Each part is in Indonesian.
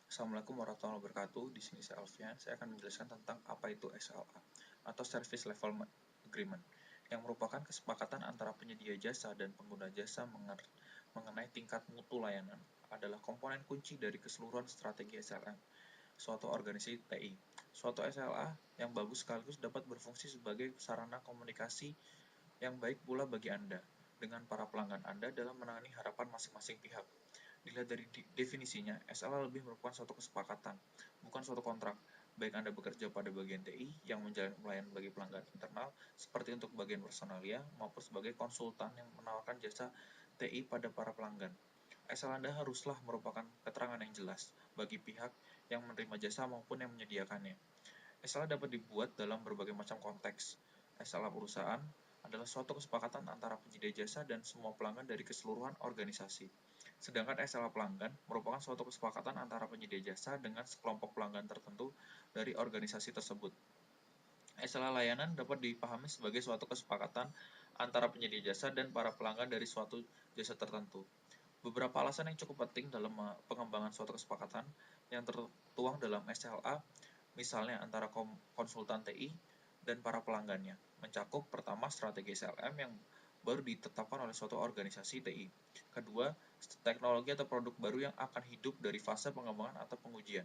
Assalamualaikum warahmatullahi wabarakatuh. Di sini saya Alfian. Saya akan menjelaskan tentang apa itu SLA atau Service Level Agreement, yang merupakan kesepakatan antara penyedia jasa dan pengguna jasa mengenai tingkat mutu layanan. Adalah komponen kunci dari keseluruhan strategi SLM, suatu organisasi TI. Suatu SLA yang bagus sekaligus dapat berfungsi sebagai sarana komunikasi yang baik pula bagi Anda dengan para pelanggan Anda dalam menangani harapan masing-masing pihak. Dilihat dari definisinya, SLA lebih merupakan suatu kesepakatan, bukan suatu kontrak. Baik Anda bekerja pada bagian TI yang menjalani pelayanan bagi pelanggan internal, seperti untuk bagian personalia, maupun sebagai konsultan yang menawarkan jasa TI pada para pelanggan. SLA Anda haruslah merupakan keterangan yang jelas bagi pihak yang menerima jasa maupun yang menyediakannya. SLA dapat dibuat dalam berbagai macam konteks. SLA perusahaan adalah suatu kesepakatan antara penyedia jasa dan semua pelanggan dari keseluruhan organisasi. Sedangkan SLA pelanggan merupakan suatu kesepakatan antara penyedia jasa dengan sekelompok pelanggan tertentu dari organisasi tersebut. SLA layanan dapat dipahami sebagai suatu kesepakatan antara penyedia jasa dan para pelanggan dari suatu jasa tertentu. Beberapa alasan yang cukup penting dalam pengembangan suatu kesepakatan yang tertuang dalam SLA, misalnya antara konsultan TI dan para pelanggannya, mencakup pertama strategi SLM yang baru ditetapkan oleh suatu organisasi TI. Kedua, teknologi atau produk baru yang akan hidup dari fase pengembangan atau pengujian.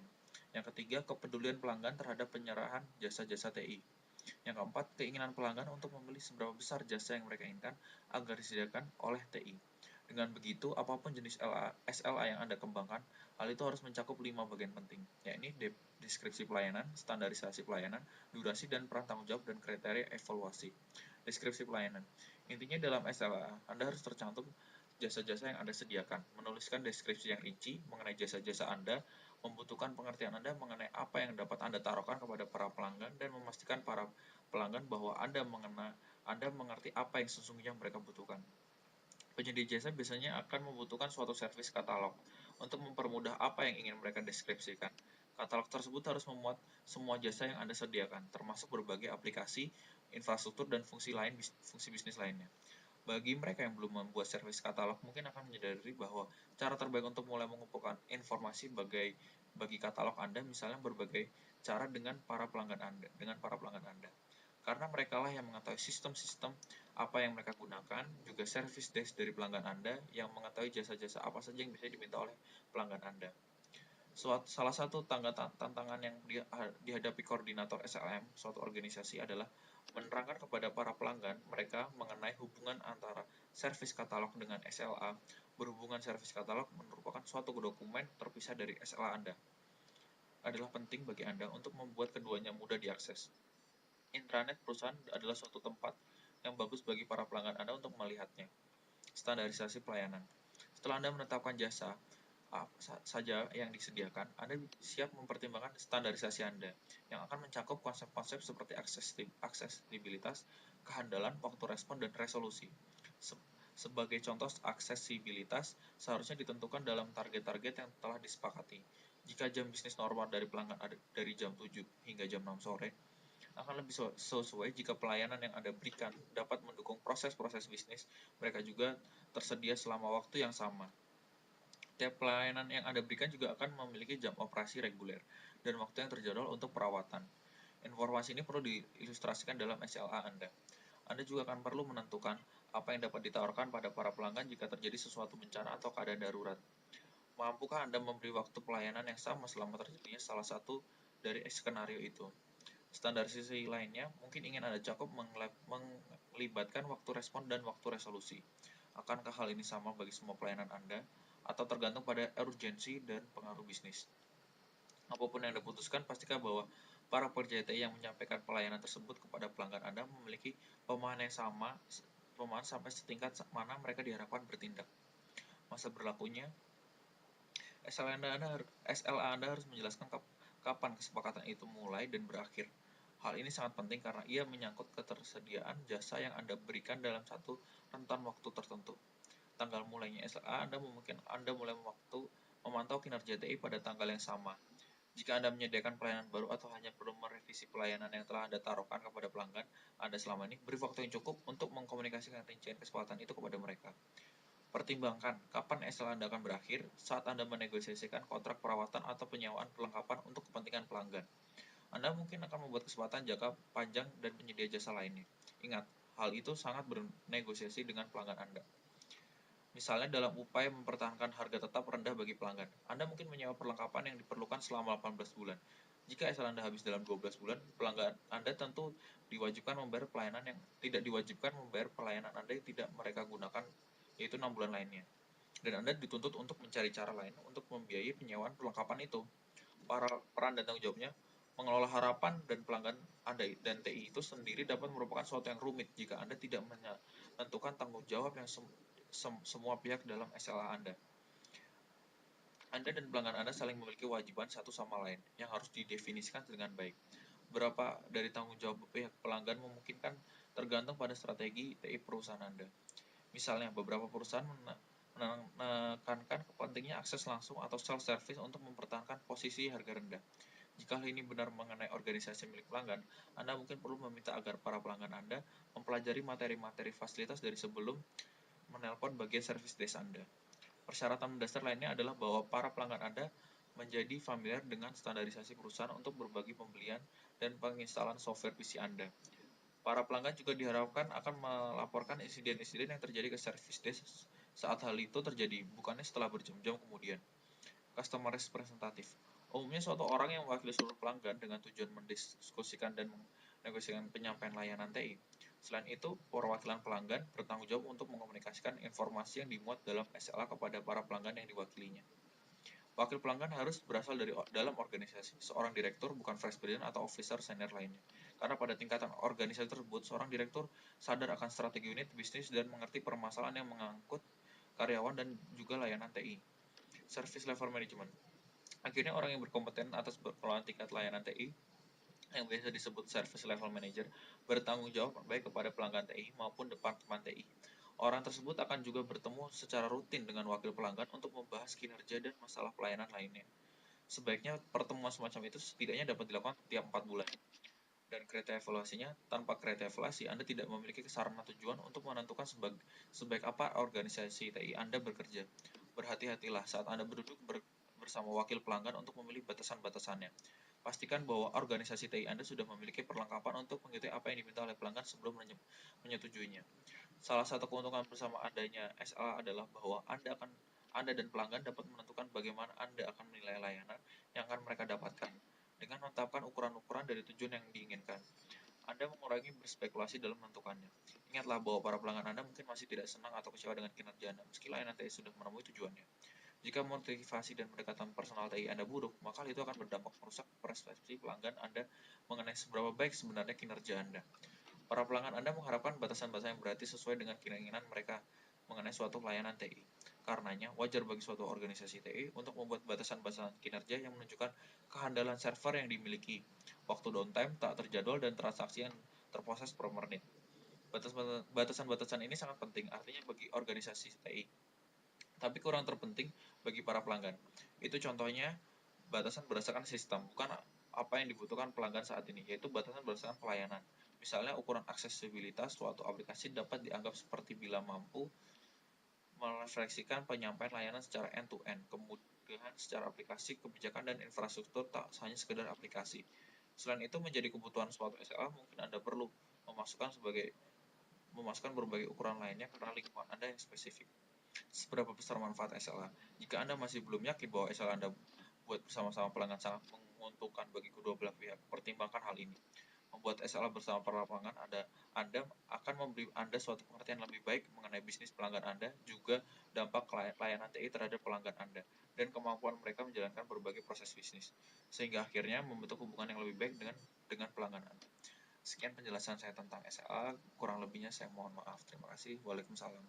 Yang ketiga, kepedulian pelanggan terhadap penyerahan jasa-jasa TI. Yang keempat, keinginan pelanggan untuk membeli seberapa besar jasa yang mereka inginkan agar disediakan oleh TI. Dengan begitu, apapun jenis SLA yang Anda kembangkan, hal itu harus mencakup 5 bagian penting, yakni deskripsi pelayanan, standarisasi pelayanan, durasi dan peran tanggung jawab, dan kriteria evaluasi. Deskripsi pelayanan. Intinya dalam SLA, Anda harus tercantum jasa-jasa yang Anda sediakan, menuliskan deskripsi yang rinci mengenai jasa-jasa Anda, membutuhkan pengertian Anda mengenai apa yang dapat Anda taruhkan kepada para pelanggan, dan memastikan para pelanggan bahwa Anda mengerti apa yang sesungguhnya mereka butuhkan. Penyedia jasa biasanya akan membutuhkan suatu servis katalog untuk mempermudah apa yang ingin mereka deskripsikan. Katalog tersebut harus memuat semua jasa yang Anda sediakan, termasuk berbagai aplikasi, infrastruktur, dan fungsi bisnis lainnya. Bagi mereka yang belum membuat servis katalog, mungkin akan menyadari bahwa cara terbaik untuk mulai mengumpulkan informasi bagi katalog Anda, misalnya berbagai cara dengan para pelanggan Anda. Karena mereka lah yang mengetahui sistem-sistem apa yang mereka gunakan, juga service desk dari pelanggan Anda yang mengetahui jasa-jasa apa saja yang bisa diminta oleh pelanggan Anda. Salah satu tantangan yang dihadapi koordinator SLM suatu organisasi adalah menerangkan kepada para pelanggan mereka mengenai hubungan antara servis katalog dengan SLA. Berhubungan servis katalog merupakan suatu dokumen terpisah dari SLA Anda. Adalah penting bagi Anda untuk membuat keduanya mudah diakses. Intranet perusahaan adalah suatu tempat yang bagus bagi para pelanggan Anda untuk melihatnya. Standarisasi pelayanan. Setelah Anda menetapkan jasa saja yang disediakan, Anda siap mempertimbangkan standarisasi Anda, yang akan mencakup konsep-konsep seperti aksesibilitas, kehandalan, waktu respon, dan resolusi. Sebagai contoh, aksesibilitas seharusnya ditentukan dalam target-target yang telah disepakati. Jika jam bisnis normal dari pelanggan ada dari jam 7 hingga jam 6 sore, akan lebih sesuai jika pelayanan yang Anda berikan dapat mendukung proses-proses bisnis mereka juga tersedia selama waktu yang sama. Tiap pelayanan yang Anda berikan juga akan memiliki jam operasi reguler dan waktu yang terjadwal untuk perawatan. Informasi ini perlu diilustrasikan dalam SLA Anda. Anda juga akan perlu menentukan apa yang dapat ditawarkan pada para pelanggan jika terjadi sesuatu bencana atau keadaan darurat. Mampukah Anda memberi waktu pelayanan yang sama selama terjadinya salah satu dari skenario itu? Standarisasi lainnya mungkin ingin Anda cakup melibatkan waktu respon dan waktu resolusi. Akankah hal ini sama bagi semua pelayanan Anda, atau tergantung pada urgensi dan pengaruh bisnis? Apapun yang Anda putuskan, pastikan bahwa para pekerja TI yang menyampaikan pelayanan tersebut kepada pelanggan Anda memiliki pemahaman sampai setingkat mana mereka diharapkan bertindak. Masa berlakunya, SLA Anda harus menjelaskan kapan kesepakatan itu mulai dan berakhir. Hal ini sangat penting karena ia menyangkut ketersediaan jasa yang Anda berikan dalam satu rentan waktu tertentu. Tanggal mulainya SLA Anda mulai memantau kinerja TI pada tanggal yang sama. Jika Anda menyediakan pelayanan baru atau hanya perlu merevisi pelayanan yang telah Anda taruhkan kepada pelanggan Anda selama ini, beri waktu yang cukup untuk mengkomunikasikan rincian kesepakatan itu kepada mereka. Pertimbangkan kapan SLA Anda akan berakhir saat Anda menegosiasikan kontrak perawatan atau penyewaan perlengkapan untuk kepentingan pelanggan. Anda mungkin akan membuat kesepakatan jangka panjang dan penyedia jasa lainnya. Ingat, hal itu sangat bernegosiasi dengan pelanggan Anda. Misalnya dalam upaya mempertahankan harga tetap rendah bagi pelanggan, Anda mungkin menyewa perlengkapan yang diperlukan selama 18 bulan. Jika SLA Anda habis dalam 12 bulan, pelanggan Anda tentu diwajibkan membayar pelayanan yang tidak diwajibkan membayar pelayanan Anda yang tidak mereka gunakan, yaitu 6 bulan lainnya. Dan Anda dituntut untuk mencari cara lain untuk membiayai penyewaan perlengkapan itu. Peran dan tanggung jawabnya mengelola harapan dan pelanggan Anda dan TI itu sendiri dapat merupakan suatu yang rumit jika Anda tidak menentukan tanggung jawab yang semua pihak dalam SLA Anda. Anda dan pelanggan Anda saling memiliki kewajiban satu sama lain yang harus didefinisikan dengan baik. Berapa dari tanggung jawab pihak pelanggan memungkinkan tergantung pada strategi TI perusahaan Anda. Misalnya, beberapa perusahaan menekankan pentingnya akses langsung atau self-service untuk mempertahankan posisi harga rendah. Jika hal ini benar mengenai organisasi milik pelanggan, Anda mungkin perlu meminta agar para pelanggan Anda mempelajari materi-materi fasilitas dari sebelum menelpon bagian service desk Anda. Persyaratan mendasar lainnya adalah bahwa para pelanggan Anda menjadi familiar dengan standarisasi perusahaan untuk berbagi pembelian dan penginstalan software PC Anda. Para pelanggan juga diharapkan akan melaporkan insiden-insiden yang terjadi ke service desk saat hal itu terjadi, bukannya setelah berjam-jam kemudian. Customer representative. Umumnya suatu orang yang mewakili seluruh pelanggan dengan tujuan mendiskusikan dan menegosiasikan penyampaian layanan TI. Selain itu, perwakilan pelanggan bertanggung jawab untuk mengomunikasikan informasi yang dimuat dalam SLA kepada para pelanggan yang diwakilinya. Wakil pelanggan harus berasal dari dalam organisasi, seorang direktur bukan vice president atau officer senior lainnya. Karena pada tingkatan organisasi tersebut, seorang direktur sadar akan strategi unit bisnis dan mengerti permasalahan yang mengangkut karyawan dan juga layanan TI. Service level management. Akhirnya orang yang berkompeten atas pengelolaan tingkat layanan TI yang biasa disebut service level manager bertanggung jawab baik kepada pelanggan TI maupun departemen TI. Orang tersebut akan juga bertemu secara rutin dengan wakil pelanggan untuk membahas kinerja dan masalah pelayanan lainnya. Sebaiknya pertemuan semacam itu setidaknya dapat dilakukan tiap 4 bulan. Dan kriteria evaluasinya, tanpa kriteria evaluasi, Anda tidak memiliki sarana tujuan untuk menentukan sebaik apa organisasi TI Anda bekerja. Berhati-hatilah saat Anda duduk bersama wakil pelanggan untuk memilih batasan-batasannya. Pastikan bahwa organisasi TI Anda sudah memiliki perlengkapan untuk mengikuti apa yang diminta oleh pelanggan sebelum menyetujuinya. Salah satu keuntungan bersama adanya SLA adalah bahwa Anda dan pelanggan dapat menentukan bagaimana Anda akan menilai layanan yang akan mereka dapatkan. Dengan menetapkan ukuran-ukuran dari tujuan yang diinginkan, Anda mengurangi berspekulasi dalam menentukannya. Ingatlah bahwa para pelanggan Anda mungkin masih tidak senang atau kecewa dengan kinerja Anda, meski layanan TI sudah menemui tujuannya. Jika motivasi dan pendekatan personal TI Anda buruk, maka itu akan berdampak merusak persepsi pelanggan Anda mengenai seberapa baik sebenarnya kinerja Anda. Para pelanggan Anda mengharapkan batasan-batasan yang berarti sesuai dengan keinginan mereka mengenai suatu layanan TI. Karenanya, wajar bagi suatu organisasi TI untuk membuat batasan-batasan kinerja yang menunjukkan kehandalan server yang dimiliki, waktu downtime tak terjadwal, dan transaksi yang terproses per menit. Batasan-batasan ini sangat penting, artinya bagi organisasi TI, tapi kurang terpenting bagi para pelanggan. Itu contohnya batasan berdasarkan sistem, bukan apa yang dibutuhkan pelanggan saat ini, yaitu batasan berdasarkan pelayanan. Misalnya, ukuran aksesibilitas suatu aplikasi dapat dianggap seperti bila mampu merefleksikan penyampaian layanan secara end-to-end, kemudahan secara aplikasi, kebijakan, dan infrastruktur tak hanya sekedar aplikasi. Selain itu, menjadi kebutuhan suatu SLA, mungkin Anda perlu memasukkan berbagai ukuran lainnya karena lingkungan Anda yang spesifik. Seberapa besar manfaat SLA? Jika Anda masih belum yakin bahwa SLA Anda buat bersama-sama pelanggan sangat menguntungkan bagi kedua belah pihak, pertimbangkan hal ini. Membuat SLA bersama para pelanggan Anda akan memberi Anda suatu pengertian lebih baik mengenai bisnis pelanggan Anda, juga dampak layanan TI terhadap pelanggan Anda, dan kemampuan mereka menjalankan berbagai proses bisnis, sehingga akhirnya membentuk hubungan yang lebih baik dengan pelanggan Anda. Sekian penjelasan saya tentang SLA, kurang lebihnya saya mohon maaf. Terima kasih. Waalaikumsalam.